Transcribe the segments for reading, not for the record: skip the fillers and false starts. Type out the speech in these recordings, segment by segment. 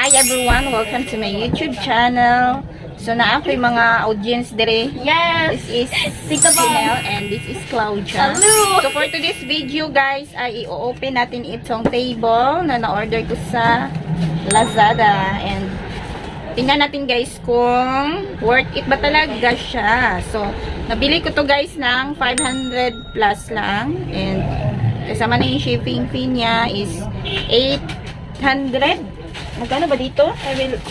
Hi everyone, welcome to my YouTube channel. So na ako yung mga audience dire. Yes! This is Tita Bob. Chanel and this is Claudia. Hello! So for today's video guys, ay i-open natin itong table na na-order ko sa Lazada. And tingnan natin guys kung worth it ba talaga siya. So nabili ko to guys ng 500 plus lang. And kasama na yung shipping fee niya is 800. Magkano ba dito? I will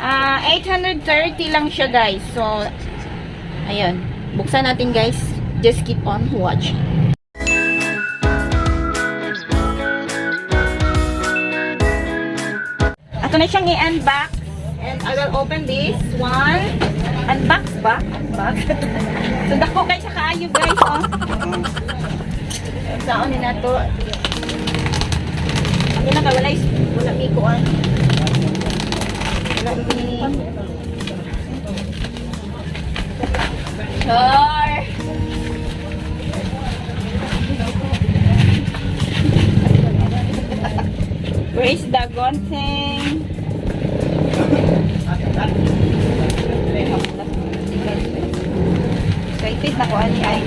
830 lang siya guys. So ayun, buksan natin guys. Just keep on watching. Ito na siyang i-unbox. And I will open this one. Unbox ba? Unbox. So dako guys sa kaayo guys. Oh. Saan ni na to? Ano na ka? Wala mikuan. Wala mi. Sure. Where is the gonting? Excited na ko ani ay.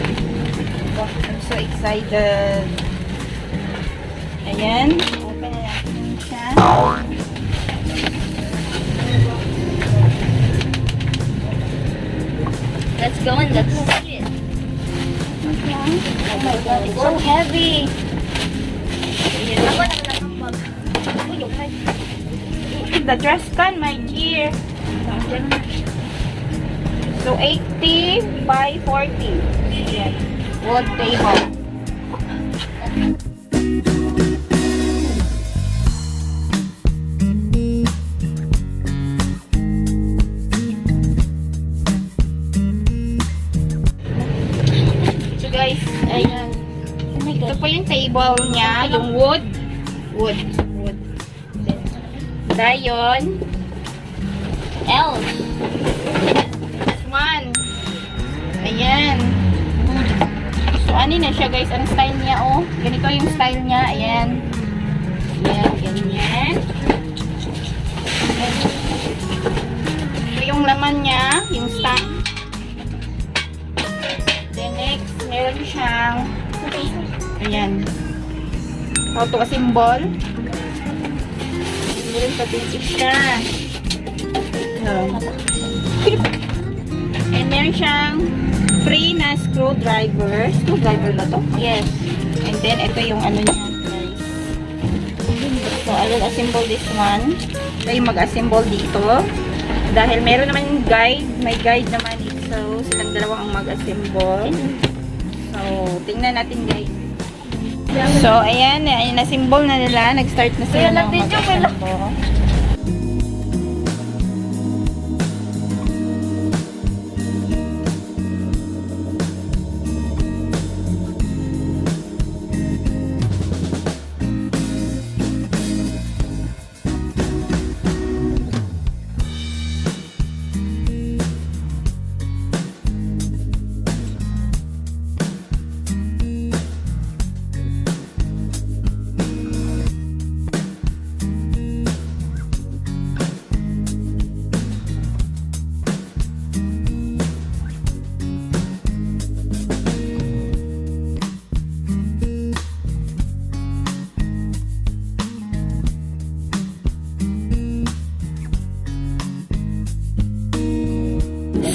I'm so excited. Ayan. Open na natin siya. Let's go and let's see it. Okay. Oh my god, it's so heavy. Ako na nakakambag. The dress can, my dear. So, 80 by 40. Ayan. Wood table. So, guys, ayan. Oh my Ito god. po yung table niya, yung wood. Wood. Dayon. Else. This one. Ayan. So, ano na siya guys, ang style niya, oh. Ganito yung style niya, ayan. Ayan, ganyan. Ito yung laman niya, yung stock. Then next, meron siyang, ayan. How to assemble. Meron pa din siya. Ito. And meron siyang free na screwdriver. Screwdriver ba to? Yes. And then, ito yung ano niya, guys. So, I will assemble this one. Ito yung mag-assemble dito. Dahil meron naman guide. May guide naman ito. So, silang dalawa ang mag-assemble. So, tingnan natin, guys. So, ayan. Na-assemble na nila. Nag-start na sila Ayan, ng natin yung mag-assemble.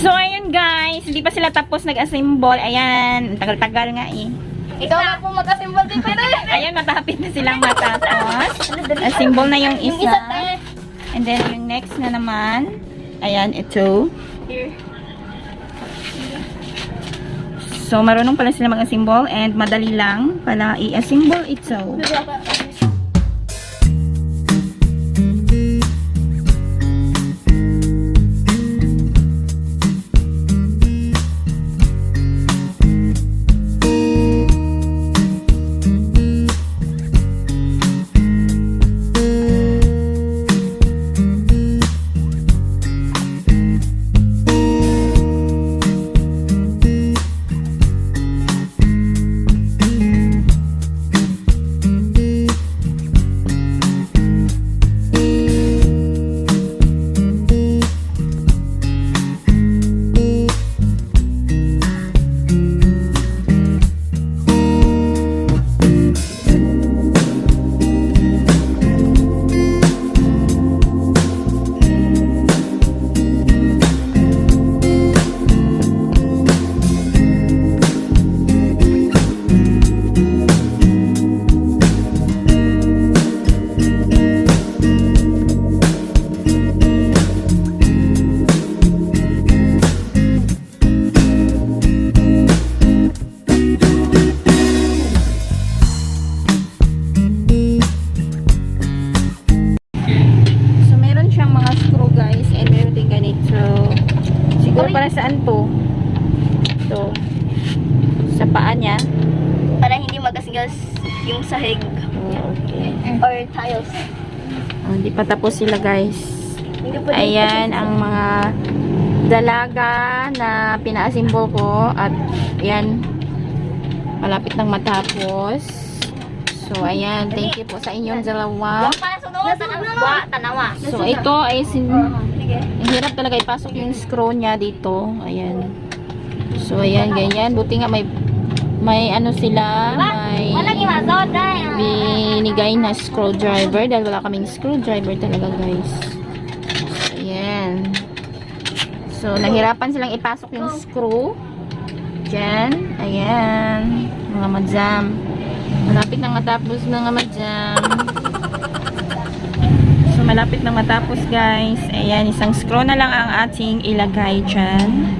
So, ayun guys. Hindi pa sila tapos nag-assemble. Ayan. Tagal-tagal nga eh. Ikaw na po mag-assemble din pero. Ayan, matapit na silang matapos. Assemble na yung Yung isa. isa tayo. And then, yung next na naman. Ayan, ito. Here. So, marunong pala sila mag-assemble. And madali lang pala i-assemble ito. para saan to? To. Sa paa niya. Para hindi magasgas yung sahig. Okay. Or tiles. Hindi pa tapos sila guys. Hindi pa Ayan ang mga dalaga na pina-assemble ko. At ayan, malapit nang matapos. So ayan, thank you po sa inyong dalawa. Tanawa. So ito ay Sige. ang hirap talaga ipasok yung screw niya dito. Ayan. So ayan, ganyan. Buti nga may ano sila, may binigay na screwdriver dahil wala kaming screwdriver talaga guys. So, ayan. So nahirapan silang ipasok yung screw. Diyan. Ayan. Mga madam. Malapit na matapos mga madam. So malapit na matapos guys. Ayan, isang screw na lang ang ating ilagay dyan.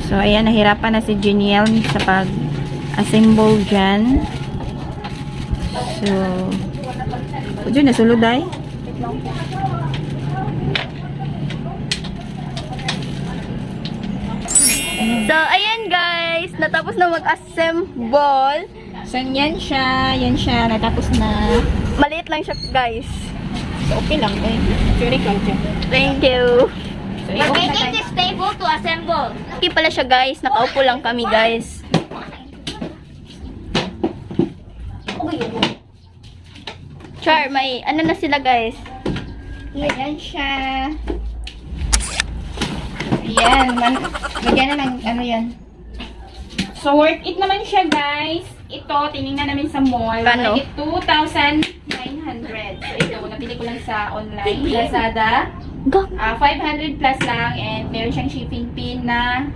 So ayan, nahirapan na si Jeniel sa pag-assemble dyan. So dyan, nasulod ay. So, ayan guys. Natapos na mag-assemble. So yan siya. Yan siya. Natapos na. Maliit lang siya guys. So okay lang guys. Very good dyan. Thank you. So i-open this table to assemble. Okay pala siya guys. Nakaupo lang kami guys. Char, may ano na sila guys. Ayan siya. Yan. Lagyan na ng ano yan. So, worth it naman siya, guys. Ito, tinignan namin sa mall. Kano? Worth it 2,900. So, ito, nabili ko lang sa online. Lazada. 500 plus lang. And meron siyang shipping fee na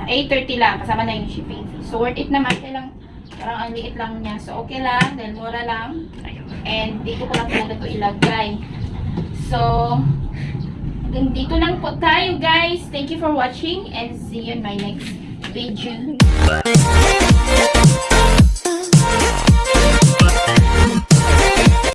830 lang. Kasama na yung shipping fee. So, worth it naman. Kaya lang, parang ang liit lang niya. So, okay lang. Dahil mura lang. And dito ko lang po ito ilagay. So, hanggang dito lang po tayo guys. Thank you for watching and see you in my next video.